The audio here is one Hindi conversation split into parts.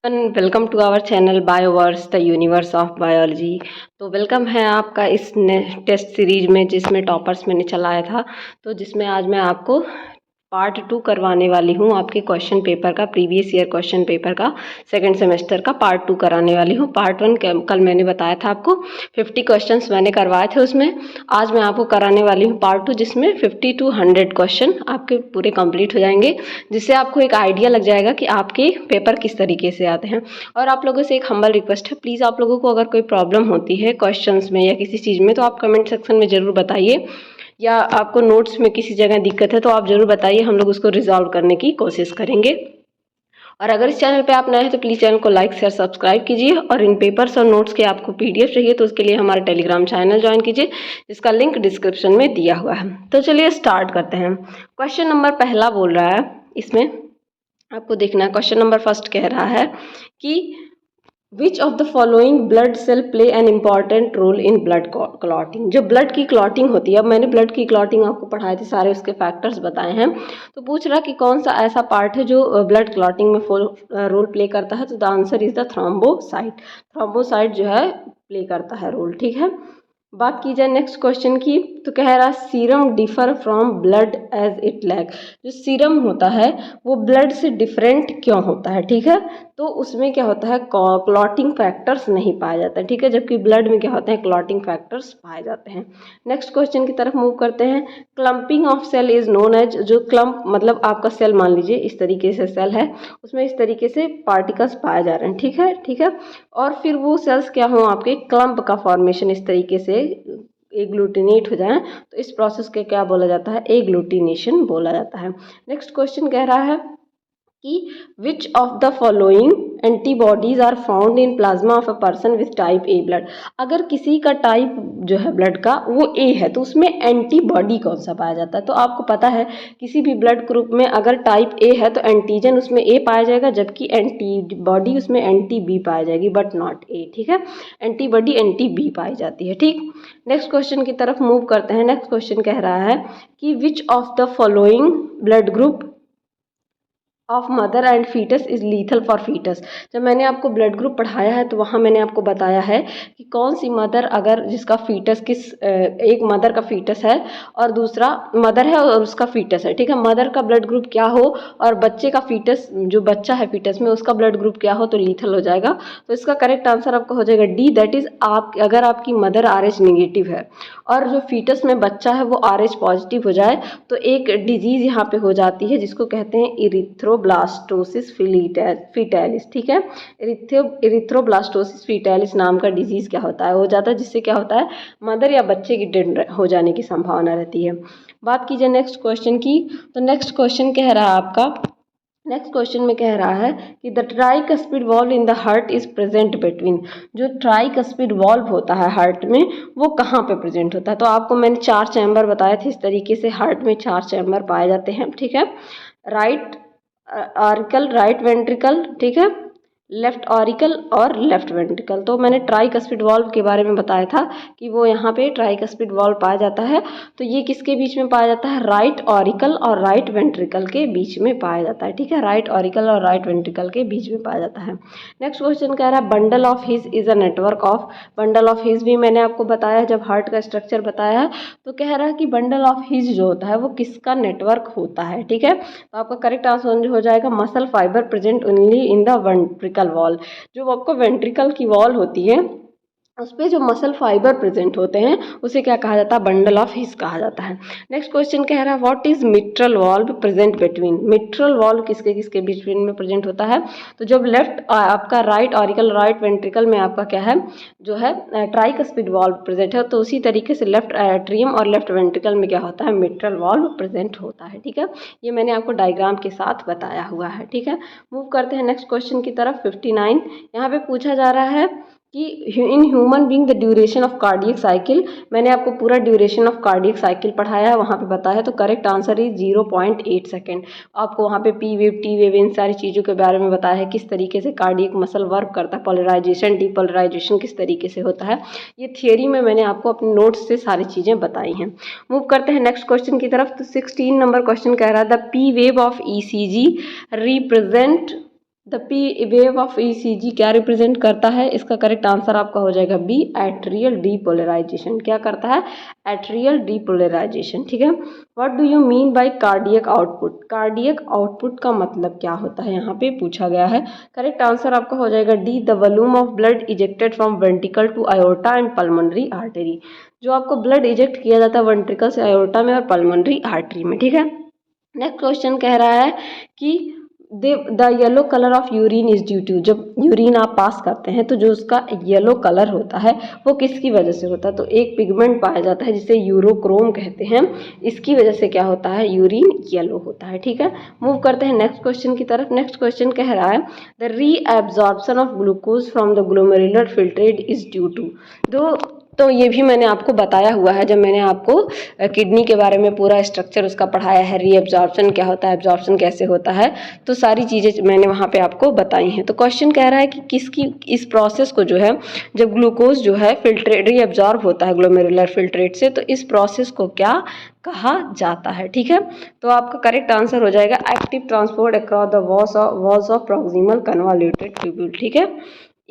Welcome to our channel Bioverse the universe of biology. तो वेलकम है आपका इस टेस्ट सीरीज में जिसमें टॉपर्स मैंने चलाया था। तो जिसमें आज मैं आपको पार्ट 2 करवाने वाली हूँ। आपके क्वेश्चन पेपर का, प्रीवियस ईयर क्वेश्चन पेपर का सेकंड सेमेस्टर का पार्ट 2 कराने वाली हूँ। पार्ट 1 कल मैंने बताया था आपको 50 क्वेश्चंस मैंने करवाए थे उसमें। आज मैं आपको कराने वाली हूँ पार्ट 2 जिसमें 50 to 100 क्वेश्चन आपके पूरे कंप्लीट हो जाएंगे, जिससे आपको एक आइडिया लग जाएगा कि आपके पेपर किस तरीके से आते हैं। और आप लोगों से एक हम्बल रिक्वेस्ट है, प्लीज़ आप लोगों को अगर कोई प्रॉब्लम होती है क्वेश्चंस में या किसी चीज़ में तो आप कमेंट सेक्शन में ज़रूर बताइए, या आपको नोट्स में किसी जगह दिक्कत है तो आप ज़रूर बताइए, हम लोग उसको रिजॉल्व करने की कोशिश करेंगे। और अगर इस चैनल पे आप नए हैं तो प्लीज़ चैनल को लाइक शेयर सब्सक्राइब कीजिए। और इन पेपर्स और नोट्स के आपको पीडीएफ चाहिए तो उसके लिए हमारे टेलीग्राम चैनल ज्वाइन कीजिए, जिसका लिंक डिस्क्रिप्शन में दिया हुआ है। तो चलिए स्टार्ट करते हैं। क्वेश्चन नंबर पहला बोल रहा है, इसमें आपको देखना है। क्वेश्चन नंबर फर्स्ट कह रहा है कि which of the following blood cell play an important role in blood clotting. जो ब्लड की क्लॉटिंग होती है, अब मैंने ब्लड की क्लॉटिंग आपको पढ़ाए थे, सारे उसके फैक्टर्स बताए हैं। तो पूछ रहा कि कौन सा ऐसा पार्ट है जो ब्लड क्लॉटिंग में रोल प्ले करता है। तो the answer is the thrombocyte. Thrombocyte जो है प्ले करता है रोल। ठीक है, बात की जाए नेक्स्ट क्वेश्चन की, तो कह रहा serum differ from blood as it lack. जो सीरम होता है वो ब्लड से डिफरेंट क्यों होता है। ठीक है, तो उसमें क्या होता है, क्लॉटिंग फैक्टर्स नहीं पाए जाते हैं। ठीक है, जबकि ब्लड में क्या होते हैं, क्लॉटिंग फैक्टर्स पाए जाते हैं। नेक्स्ट क्वेश्चन की तरफ मूव करते हैं। Clumping of cell is known as. जो क्लम्प मतलब आपका सेल, मान लीजिए इस तरीके से सेल है, उसमें इस तरीके से पार्टिकल्स पाए जा रहे हैं। ठीक है, ठीक है, और फिर वो सेल्स क्या हो, आपके क्लम्प का फॉर्मेशन इस तरीके से एग्लूटिनेट हो जाए, तो इस प्रोसेस के क्या बोला जाता है, एग्लूटिनेशन बोला जाता है। नेक्स्ट क्वेश्चन कह रहा है कि which of the following antibodies are found in plasma of a person with type A blood. अगर किसी का टाइप जो है ब्लड का वो ए है तो उसमें एंटीबॉडी कौन सा पाया जाता है। तो आपको पता है किसी भी ब्लड ग्रुप में अगर टाइप ए है तो एंटीजन उसमें ए पाया जाएगा, जबकि एंटीबॉडी उसमें एंटी बी पाई जाएगी, बट नॉट ए। ठीक है, एंटीबॉडी एंटी बी पाई जाती है। ठीक, नेक्स्ट क्वेश्चन की तरफ मूव करते हैं। नेक्स्ट क्वेश्चन कह रहा है कि which of the following blood group of mother and foetus is lethal for foetus. जब मैंने आपको ब्लड ग्रुप पढ़ाया है तो वहाँ मैंने आपको बताया है कि कौन सी मदर, अगर जिसका फीटस एक मदर का फीटस है और दूसरा मदर है और उसका फीटस है। ठीक है, मदर का ब्लड ग्रुप क्या हो और बच्चे का फीटस, जो बच्चा है फीटस में, उसका ब्लड ग्रुप क्या हो तो लीथल हो जाएगा। तो इसका करेक्ट आंसर आपका हो जाएगा डी, दैट इज आप अगर आपकी मदर RH नेगेटिव है और जो फीटस में बच्चा है वो RH पॉजिटिव हो जाए तो एक डिजीज यहाँ पे हो जाती है जिसको कहते हैं इरिथ्रोब्लास्टोसिस फीटैलिस। ठीक है, इरिथ्रोब्लास्टोसिस फीटैलिस नाम का डिजीज क्या होता है, हो जाता है, जिससे क्या होता है, मदर या बच्चे की डेड हो जाने की संभावना रहती है। बात कीजिए नेक्स्ट क्वेश्चन की, तो नेक्स्ट क्वेश्चन कह रहा है आपका, नेक्स्ट क्वेश्चन में कह रहा है कि the tricuspid valve in the heart is present between. जो ट्राइकस्पिड वॉल्व होता है हार्ट में वो कहाँ पे प्रेजेंट होता है। तो आपको मैंने 4 चैम्बर बताए थे, इस तरीके से हार्ट में 4 चैम्बर पाए जाते हैं। ठीक है, राइट ऑरिकल, राइट वेंट्रिकल, ठीक है, लेफ्ट ऑरिकल और लेफ्ट वेंट्रिकल। तो मैंने ट्राइकस्पिड वॉल्व के बारे में बताया था कि वो यहाँ पे ट्राइकस्पिड वॉल्व पाया जाता है। तो ये किसके बीच में पाया जाता है, राइट ऑरिकल और राइट वेंट्रिकल के बीच में पाया जाता है। ठीक है, राइट ऑरिकल और राइट वेंट्रिकल के बीच में पाया जाता है। नेक्स्ट क्वेश्चन कह रहा है bundle of his is a network of. Bundle of his भी मैंने आपको बताया जब हार्ट का स्ट्रक्चर बताया है। तो कह रहा है कि बंडल ऑफ हिज जो होता है वो किसका नेटवर्क होता है। ठीक है, तो आपका करेक्ट आंसर हो जाएगा muscle fibre present only in the ventricle wall. जो आपको वेंट्रिकल की वॉल होती है उस पर जो मसल फाइबर प्रेजेंट होते हैं उसे क्या कहा जाता है, बंडल ऑफ हिज कहा जाता है। नेक्स्ट क्वेश्चन कह रहा है what is mitral valve present between. Mitral valve किसके किसके बिटवीन में प्रेजेंट होता है। तो जब लेफ्ट आपका राइट ऑरिकल, राइट वेंट्रिकल में आपका क्या है, जो है ट्राइकस्पिड वॉल्व प्रेजेंट है, तो उसी तरीके से लेफ्ट एट्रियम और लेफ्ट वेंट्रिकल में क्या होता है, मिट्रल वॉल्व प्रेजेंट होता है। ठीक है, ये मैंने आपको डायग्राम के साथ बताया हुआ है। ठीक है, मूव करते हैं नेक्स्ट क्वेश्चन की तरफ। 59 यहाँ पे पूछा जा रहा है कि in human being the duration of cardiac cycle. मैंने आपको पूरा ड्यूरेशन ऑफ कार्डियक साइकिल पढ़ाया है, वहाँ पे बताया है। तो करेक्ट आंसर इज 0.8 सेकेंड। आपको वहाँ पे पी वेव, टी वेव, इन सारी चीज़ों के बारे में बताया है, किस तरीके से कार्डियक मसल वर्क करता है, पोलराइजेशन, डीपोलराइजेशन किस तरीके से होता है। ये थियोरी में मैंने आपको अपने नोट्स से सारी चीज़ें बताई हैं। मूव करते हैं नेक्स्ट क्वेश्चन की तरफ। तो 16 नंबर क्वेश्चन कह रहा है the P wave of ECG represent the P wave of ECG क्या रिप्रेजेंट करता है? इसका करेक्ट आंसर आपका हो जाएगा बी, एट्रियल डीपोलराइजेशन। क्या करता है? Atrial depolarisation. ठीक है। What do you mean by cardiac output? Cardiac output का मतलब क्या होता है, यहाँ पे पूछा गया है। करेक्ट आंसर आपका हो जाएगा D, the volume of blood ejected from ventricle to aorta and pulmonary artery. जो आपको ब्लड इजेक्ट किया जाता है वेंट्रिकल से आयोर्टा में और पल्मोनरी आर्टरी में। ठीक है। नेक्स्ट क्वेश्चन कह रहा है कि the yellow colour of urine is due to, जब यूरिन आप पास करते हैं तो जो उसका येलो कलर होता है वो किसकी वजह से होता है? तो एक पिगमेंट पाया जाता है जिसे यूरोक्रोम कहते हैं, इसकी वजह से क्या होता है? यूरिन येलो होता है। ठीक है। मूव करते हैं नेक्स्ट क्वेश्चन की तरफ। नेक्स्ट क्वेश्चन कह रहा है the reabsorption of glucose from the glomerular filtrate is due to. तो ये भी मैंने आपको बताया हुआ है जब मैंने आपको किडनी के बारे में पूरा स्ट्रक्चर उसका पढ़ाया है, रीएब्जॉर्प्शन क्या होता है, एब्जॉर्प्शन कैसे होता है, तो सारी चीज़ें मैंने वहाँ पे आपको बताई हैं। तो क्वेश्चन कह रहा है कि किसकी इस प्रोसेस को जो है, जब ग्लूकोज जो है फिल्ट्रेट रीएब्जॉर्ब होता है ग्लोमेरुलर फिल्ट्रेट से, तो इस प्रोसेस को क्या कहा जाता है? ठीक है। तो आपका करेक्ट आंसर हो जाएगा active transport across the walls of proximal कन्वॉल्यूटेड tubule. ठीक है।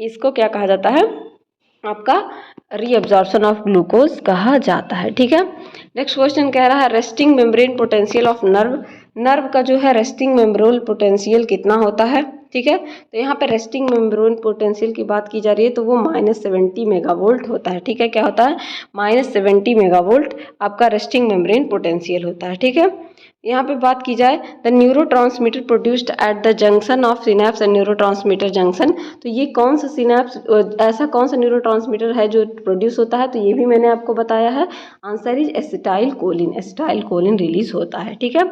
इसको क्या कहा जाता है? आपका रीअब्जॉर्प्शन ऑफ ग्लूकोज कहा जाता है। ठीक है। नेक्स्ट क्वेश्चन कह रहा है resting membrane potential of nerve. Nerve का जो है रेस्टिंग मेम्ब्रेन पोटेंशियल कितना होता है? ठीक है। तो यहाँ पे रेस्टिंग मेम्ब्रेन पोटेंशियल की बात की जा रही है तो वो -70 मेगावोल्ट होता है। ठीक है। क्या होता है? -70 मेगावोल्ट आपका रेस्टिंग मेम्ब्रेन पोटेंशियल होता है। ठीक है। यहाँ पे बात की जाए the neurotransmitter produced at the junction of synapse and neurotransmitter junction, तो ये कौन सा सिनेप्स, ऐसा कौन सा न्यूरोट्रांसमीटर है जो प्रोड्यूस होता है? तो ये भी मैंने आपको बताया है। Answer is acetyl choline. Acetyl choline release होता है। ठीक है।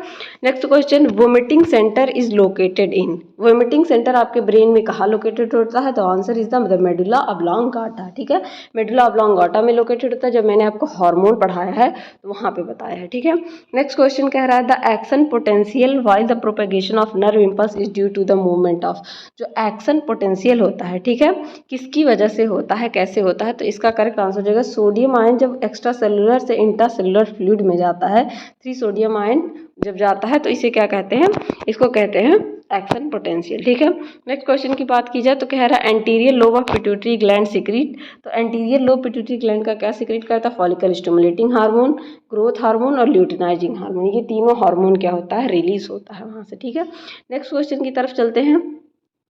Next question vomiting centre is located in. Vomiting centre आपके ब्रेन में कहाँ लोकेटेड होता है? तो answer is the medulla oblongata. ठीक है। मेडुला ऑब्लोंगाटा में लोकेटेड होता है। जब मैंने आपको हार्मोन पढ़ाया है तो वहाँ पे बताया है। ठीक है। नेक्स्ट क्वेश्चन कह रहा है the action potential while the propagation of nerve impulse is due to the movement of. जो एक्शन पोटेंशियल होता है, ठीक है, किसकी वजह से होता है, कैसे होता है? तो इसका करेक्ट आंसर हो जाएगा सोडियम आयन जब एक्स्ट्रा सेलुलर से इंट्रा सेलुलर फ्लूइड में जाता है, 3 सोडियम आयन जब जाता है तो इसे क्या कहते हैं? इसको कहते हैं एक्शन पोटेंशियल। ठीक है। नेक्स्ट क्वेश्चन की बात की जाए तो कह रहा है anterior lobe of pituitary gland secret. तो एंटीरियर लोब पिट्यूटरी ग्लैंड का क्या सीक्रेट करता है? Follicle stimulating hormone, growth hormone और ल्यूटिनाइजिंग हार्मोन। ये तीनों हार्मोन क्या होता है? रिलीज होता है वहाँ से। ठीक है। नेक्स्ट क्वेश्चन की तरफ चलते हैं।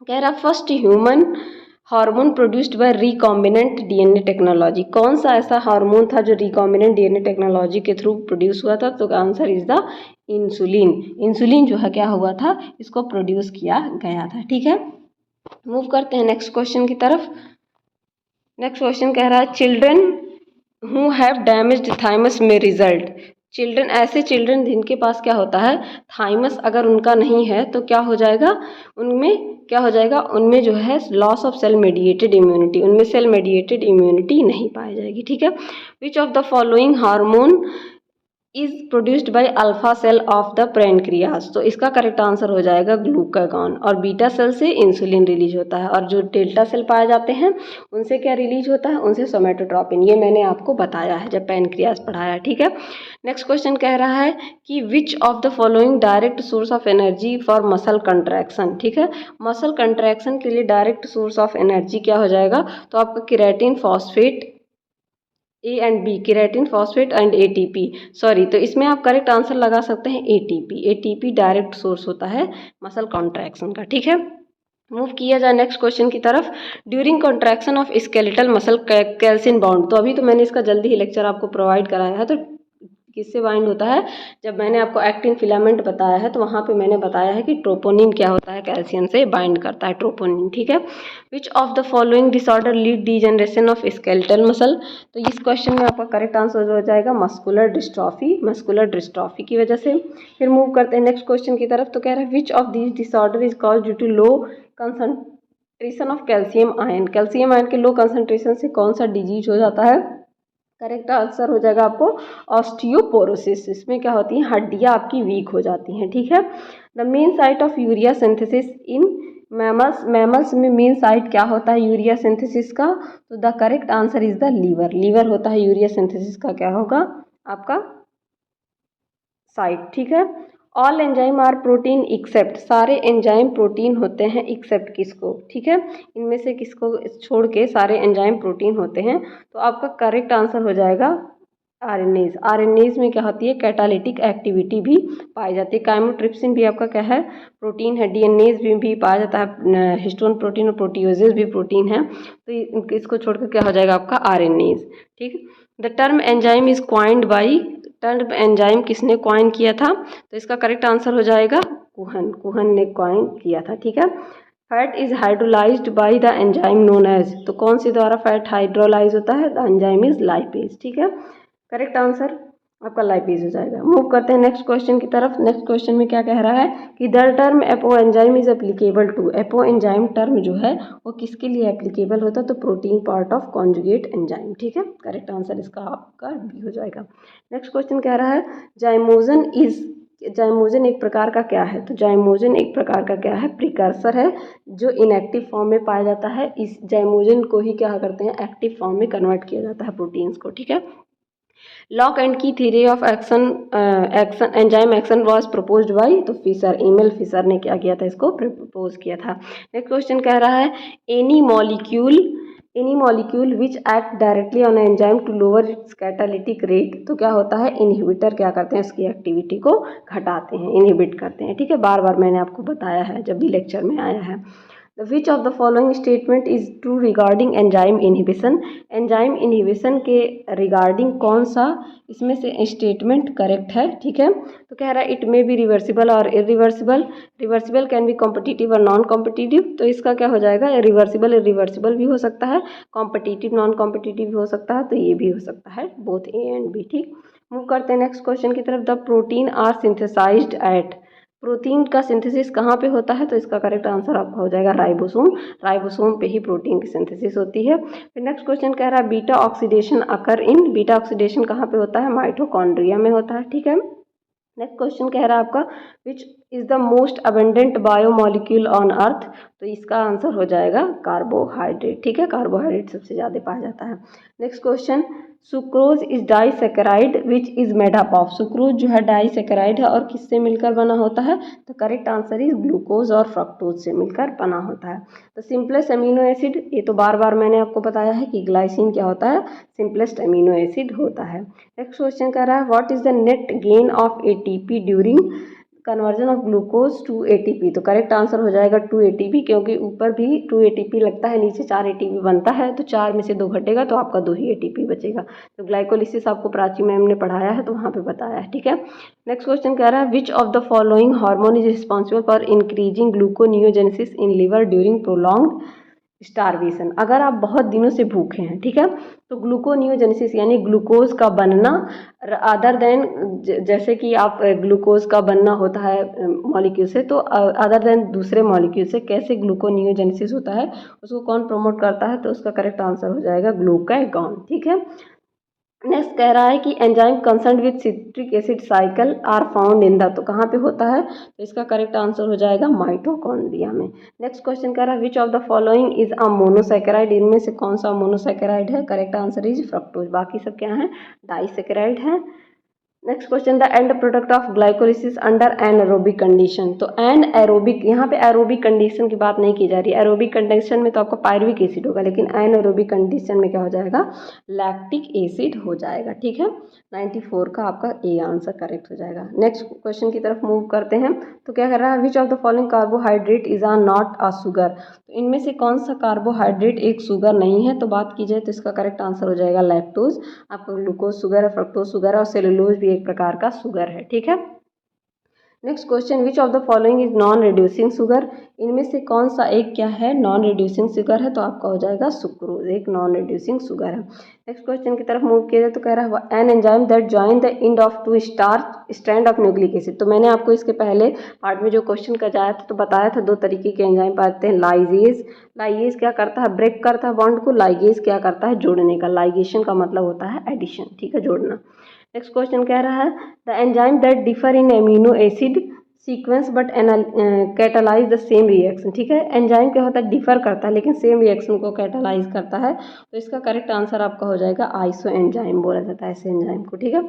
कह रहा first human hormone produced by recombinant DNA technology. कौन सा ऐसा हार्मोन था जो रिकॉम्बिनेंट डीएनए टेक्नोलॉजी के थ्रू प्रोड्यूस हुआ था? तो answer is the insulin. Insulin जो है क्या हुआ था? इसको प्रोड्यूस किया गया था। ठीक है। मूव करते हैं नेक्स्ट क्वेश्चन की तरफ। नेक्स्ट क्वेश्चन कह रहा है children who have damaged thymus में रिजल्ट। चिल्ड्रन, ऐसे चिल्ड्रन जिनके पास क्या होता है? थाइमस अगर उनका नहीं है तो क्या हो जाएगा? उनमें क्या हो जाएगा? उनमें जो है loss of cell mediated immunity, उनमें सेल मेडिएटेड इम्यूनिटी नहीं पाई जाएगी। ठीक है। Which of the following hormone is produced by alpha cell of the pancreas. तो इसका करेक्ट आंसर हो जाएगा ग्लूकागॉन। और बीटा सेल से इंसुलिन रिलीज होता है और जो डेल्टा सेल पाए जाते हैं उनसे क्या रिलीज होता है? उनसे सोमेटोट्रोपिन। ये मैंने आपको बताया है जब पैनक्रियाज पढ़ाया। ठीक है। नेक्स्ट क्वेश्चन कह रहा है कि which of the following direct source of energy for muscle contraction. ठीक है। मसल कंट्रैक्शन के लिए डायरेक्ट सोर्स ऑफ एनर्जी क्या हो जाएगा? तो आपका creatine phosphate, A and B, creatine phosphate and ATP. Sorry, तो इसमें आप करेक्ट आंसर लगा सकते हैं एटीपी। एटीपी डायरेक्ट सोर्स होता है मसल कॉन्ट्रैक्शन का। ठीक है। मूव किया जाए नेक्स्ट क्वेश्चन की तरफ। During contraction of skeletal muscle calcium bound. तो अभी तो मैंने इसका जल्दी ही लेक्चर आपको प्रोवाइड कराया है। तो किससे बाइंड होता है? जब मैंने आपको एक्टिन फिलामेंट बताया है तो वहाँ पे मैंने बताया है कि ट्रोपोनिन क्या होता है? कैल्शियम से बाइंड करता है ट्रोपोनिन। ठीक है। Which of the following disorder lead degeneration of skeletal muscle. तो इस क्वेश्चन में आपका करेक्ट आंसर हो जाएगा मस्कुलर डिस्ट्रॉफी। मस्कुलर डिस्ट्रॉफी की वजह से। फिर मूव करते हैं नेक्स्ट क्वेश्चन की तरफ। तो कह रहा है which of these disorder is cause due to low concentration of calcium ion. Calcium ion के लो कंसंट्रेशन से कौन सा डिजीज हो जाता है? करेक्ट आंसर हो जाएगा आपको ऑस्टियोपोरोसिस। इसमें क्या होती है? हड्डियाँ आपकी वीक हो जाती हैं। ठीक है। The main site of urea synthesis in mammals. मैमल्स में मेन साइट क्या होता है यूरिया सिंथेसिस का? तो the correct answer is the liver. Liver होता है यूरिया सिंथेसिस का क्या होगा? आपका साइट। ठीक है। All enzyme are protein except, सारे एंजाइम प्रोटीन होते हैं एक्सेप्ट किसको, ठीक है, इनमें से किसको छोड़ के सारे एंजाइम प्रोटीन होते हैं। तो आपका करेक्ट आंसर हो जाएगा आरएनएज। आरएनएज में क्या होती है, कैटालिटिक एक्टिविटी भी पाई जाती है। काइमोट्रिप्सिन भी आपका क्या है, प्रोटीन है। डीएनएज भी पाया जाता है, हिस्टोन प्रोटीन और प्रोटियोजेज भी प्रोटीन है। तो इसको छोड़कर क्या हो जाएगा आपका आरएनएज, ठीक। The term enzyme is coined by, term enzyme किसने क्वाइन किया था, तो इसका करेक्ट आंसर हो जाएगा कुहन, कुहन ने क्वाइन किया था, ठीक है। Fat is hydrolysed by the enzyme known as, तो कौन सी द्वारा फैट हाइड्रोलाइज होता है, द एंजाइम इज लाइपेज, ठीक है। करेक्ट आंसर आपका लाइपेज हो जाएगा। मूव करते हैं नेक्स्ट क्वेश्चन की तरफ। नेक्स्ट क्वेश्चन में क्या कह रहा है कि the term apoenzyme is applicable to, apoenzyme term जो है वो किसके लिए एप्लीकेबल होता है, तो protein part of conjugate enzyme, ठीक है। करेक्ट आंसर इसका आपका बी हो जाएगा। नेक्स्ट क्वेश्चन कह रहा है जाइमोजन इज, जाइमोजन एक प्रकार का क्या है, तो जाइमोजन एक प्रकार का क्या है, प्रिकर्सर है जो इनएक्टिव फॉर्म में पाया जाता है। इस जाइमोजन को ही क्या करते हैं, एक्टिव फॉर्म में कन्वर्ट किया जाता है प्रोटीन्स को, ठीक है। लॉक एंड की theory of action, action enzyme action was proposed by, तो फिशर, एमिल फिशर ने क्या किया था, इसको प्रपोज किया था। नेक्स्ट क्वेश्चन कह रहा है any molecule, any molecule which act directly on enzyme to lower its catalytic rate, तो क्या होता है, इनहिबिटर क्या करते हैं, उसकी एक्टिविटी को घटाते हैं, इनहिबिट करते हैं, ठीक है। बार बार मैंने आपको बताया है जब भी लेक्चर में आया है। Which of the following statement is true regarding enzyme inhibition, enzyme inhibition के रिगार्डिंग कौन सा इसमें से स्टेटमेंट करेक्ट है, ठीक है। तो कह रहा है इट मे बी रिवर्सिबल और irreversible, reversible can be competitive और नॉन कॉम्पिटिटिव, तो इसका क्या हो जाएगा, रिवर्सिबल इरिवर्सिबल भी हो सकता है, कॉम्पिटिटिव नॉन कॉम्पिटिटिव भी हो सकता है, तो ये भी हो सकता है, बोथ ए एंड बी, ठीक। मूव करते हैं नेक्स्ट क्वेश्चन की तरफ। The protein are synthesised at, protein का सिंथेसिस कहाँ पे होता है, तो इसका करेक्ट आंसर आपका हो जाएगा राइबोसोम, राइबोसोम पे ही प्रोटीन की सिंथेसिस होती है। फिर नेक्स्ट क्वेश्चन कह रहा है बीटा ऑक्सीडेशन अकर इन, बीटा ऑक्सीडेशन कहाँ पे होता है, माइटोकॉन्ड्रिया में होता है, ठीक है। नेक्स्ट क्वेश्चन कह रहा है आपका which is the most abundant biomolecule on earth, तो इसका आंसर हो जाएगा कार्बोहाइड्रेट, ठीक है, कार्बोहाइड्रेट सबसे ज़्यादा पाया जाता है। Next question sucrose is disaccharide which is made up of, sucrose जो है डाइसेकेराइड है और किससे मिलकर बना होता है, तो करेक्ट आंसर इज ग्लूकोज और फ्रक्टोज से मिलकर बना होता है। तो सिंपलेस्ट अमीनो एसिड, ये तो बार बार मैंने आपको बताया है कि ग्लाइसिन क्या होता है, सिंपलेस्ट अमीनो एसिड होता है। नेक्स्ट क्वेश्चन कह रहा है what is the net gain of ATP during conversion of glucose to ATP, तो करेक्ट आंसर हो जाएगा 2 एटीपी, क्योंकि ऊपर भी 2 एटीपी लगता है, नीचे 4 एटीपी बनता है, तो 4 में से 2 घटेगा तो आपका 2 ही एटीपी बचेगा। तो ग्लाइकोलिसिस आपको प्राची मैम ने पढ़ाया है तो वहाँ पे बताया है, ठीक है। नेक्स्ट क्वेश्चन कह रहा है which of the following hormone is responsible for increasing gluconeogenesis in liver during prolonged starvation, अगर आप बहुत दिनों से भूखे हैं, ठीक है, तो ग्लूकोनियोजेनेसिस यानी ग्लूकोज का बनना, अदर देन जैसे कि आप ग्लूकोज का बनना होता है मॉलिक्यूल से, तो अदर देन दूसरे मॉलिक्यूल से कैसे ग्लूकोनियोजेनेसिस होता है, उसको कौन प्रमोट करता है, तो उसका करेक्ट आंसर हो जाएगा ग्लूकागॉन, ठीक है। नेक्स्ट कह रहा है कि enzyme concern with citric acid cycle are found in the, तो कहाँ पे होता है, तो इसका करेक्ट आंसर हो जाएगा माइटोकॉन्ड्रिया में। नेक्स्ट क्वेश्चन कह रहा है which of the following is a monosaccharide, इनमें से कौन सा मोनोसैकेराइड है, करेक्ट आंसर इज फ्रक्टोज, बाकी सब क्या है, डाइसैकेराइड है। Next question the end product of glycolysis under anaerobic condition, तो एन एरोबिक, यहाँ पे एरोबिक कंडीशन की बात नहीं की जा रही है, एरोबिक कंडीशन में तो आपका पायरुविक एसिड होगा, लेकिन एनएरोबिक कंडीशन में क्या हो जाएगा, लैक्टिक एसिड हो जाएगा, ठीक है। 94 का आपका ए आंसर करेक्ट हो जाएगा। नेक्स्ट क्वेश्चन की तरफ मूव करते हैं, तो क्या कर रहा है which of the following carbohydrate is are not a sugar, तो इनमें से कौन सा कार्बोहाइड्रेट एक शुगर नहीं है, तो बात की जाए तो इसका करेक्ट आंसर हो जाएगा लैक्टोज, आपका ग्लूकोज शुगर है, फ्रक्टोज शुगर है और सेलुलोज भी एक प्रकार का शुगर है, ठीक है। Next question which of the following is non reducing sugar, इनमें से कौन सा एक क्या है, नॉन रिड्यूसिंग शुगर है, तो आपका हो जाएगा सुक्रोज, एक नॉन रिड्यूसिंग शुगर है। नेक्स्ट क्वेश्चन की तरफ मूव किया जाए तो कह रहा है an enzyme that join the end of two starch strand of nucleic acid, तो मैंने आपको इसके पहले पार्ट में जो क्वेश्चन का जाया था तो बताया था 2 तरीके के एंजाइम पाते हैं, लाइजेज, लाइजेज क्या करता है, ब्रेक करता है बॉन्ड को, लाइगेज क्या करता है, जोड़ने का, लाइगेशन का मतलब होता है एडिशन, ठीक है, जोड़ना। नेक्स्ट क्वेश्चन कह रहा है the enzyme that differ in amino acid sequence but catalyse the same reaction, ठीक है, एंजाइम क्या होता है, डिफर करता है लेकिन सेम रिएक्शन को कैटालाइज करता है, तो इसका करेक्ट आंसर आपका हो जाएगा आइसो एंजाइम बोला जाता है ऐसे एंजाइम को, ठीक है।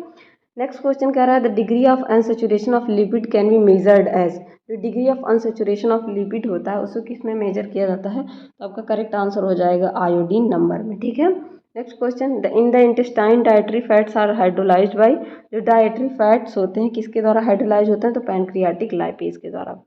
नेक्स्ट क्वेश्चन कह रहा है the degree of unsaturation of lipid can be measured as. जो degree of unsaturation of lipid होता है उसको किस में मेजर किया जाता है, तो आपका करेक्ट आंसर हो जाएगा आयोडीन नंबर में। ठीक है। Next question, in the intestine dietary fats are hydrolysed by. जो डाइटरी फैट्स होते हैं किसके द्वारा हाइड्रोलाइज होते हैं, तो पैनक्रियाटिक लाइपेज के द्वारा।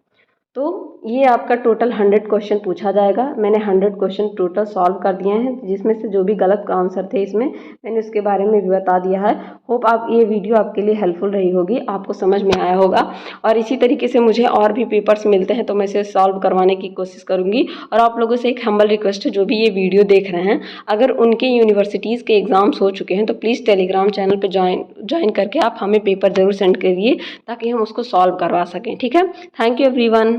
तो ये आपका टोटल 100 क्वेश्चन पूछा जाएगा। मैंने 100 क्वेश्चन टोटल सॉल्व कर दिए हैं, जिसमें से जो भी गलत आंसर थे इसमें मैंने उसके बारे में भी बता दिया है। होप आप ये वीडियो आपके लिए हेल्पफुल रही होगी, आपको समझ में आया होगा। और इसी तरीके से मुझे और भी पेपर्स मिलते हैं तो मैं इसे सॉल्व करवाने की कोशिश करूँगी। और आप लोगों से एक हम्बल रिक्वेस्ट है, जो भी ये वीडियो देख रहे हैं, अगर उनके यूनिवर्सिटीज़ के एग्ज़ाम्स हो चुके हैं तो प्लीज़ टेलीग्राम चैनल पर ज्वाइन करके आप हमें पेपर ज़रूर सेंड करिए, ताकि हम उसको सॉल्व करवा सकें। ठीक है। Thank you everyone.